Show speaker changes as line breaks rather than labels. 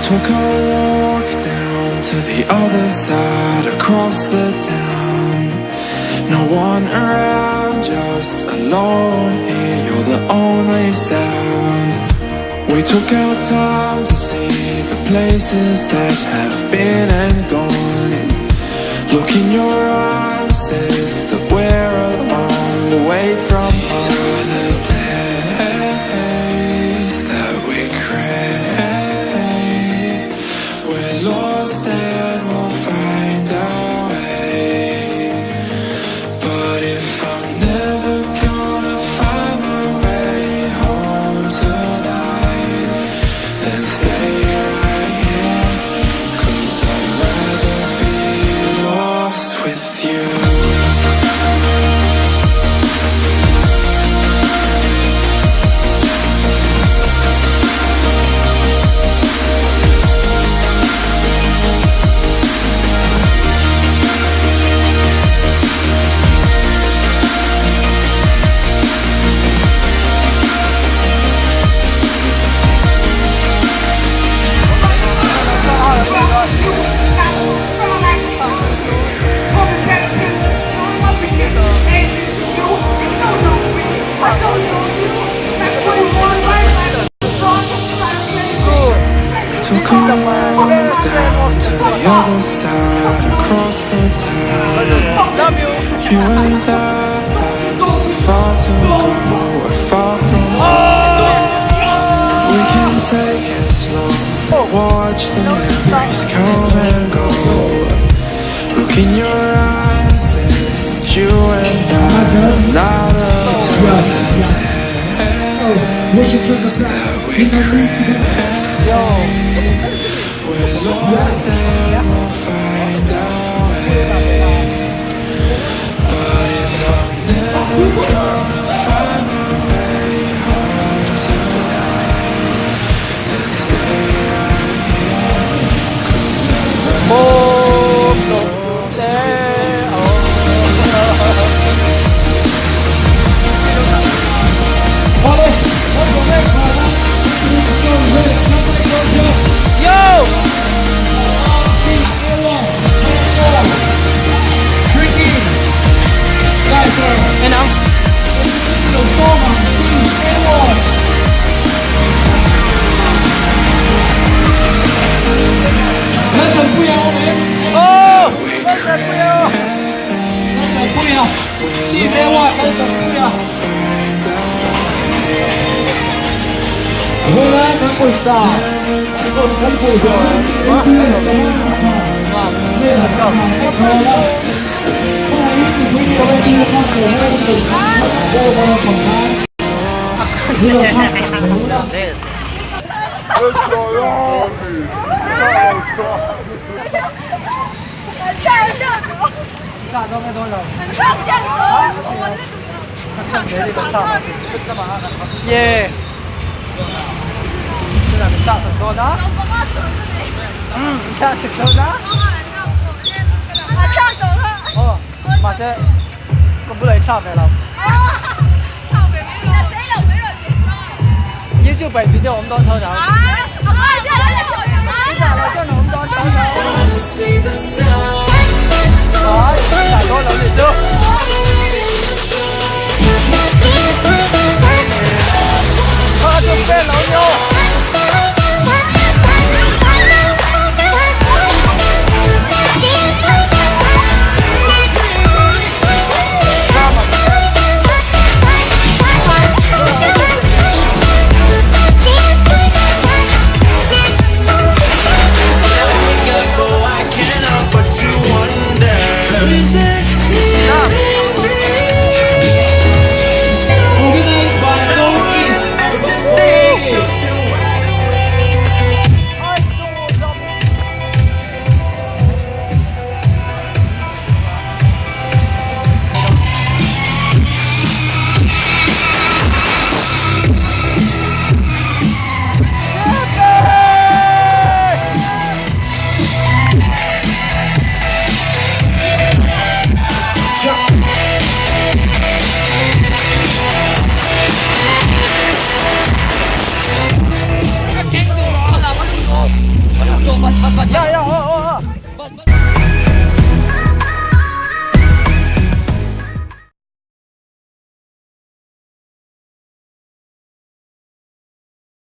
took a walk down to the other side, across the town. No one around, just alone here, you're the only sound. We took our time to see the places that have been and gone. Look in your eyes says that we're a long way from home. These are the days that we crave. We're lost and we'll find our way. But if I'm never gonna find my way home tonight, then stay right here, 'cause I'd rather be lost with you. Took a walk down to the other side, across the town. You and I have so far to go, we're far from home. We can take it slow, watch the memories come and go. Look in your eyes, says that you and I are not alone. That we crave. We're lost and we'll find our way. But if I'm never gonna find my way home tonight, then stay right here, 'cause I'd rather
Em không?
Lên trần quy không em?
Ô! Lên trần quy không?
Lên trần quy không? Đi về ngoài lên trần quy không? Vừa lên các quỷ xà. Còn các quỷ rồi.
Yeah. Đây là mình tạo thành con đó. Mình tạo thành con đó. Mà sẽ con不能唱的了。YouTube 边的我们都偷着。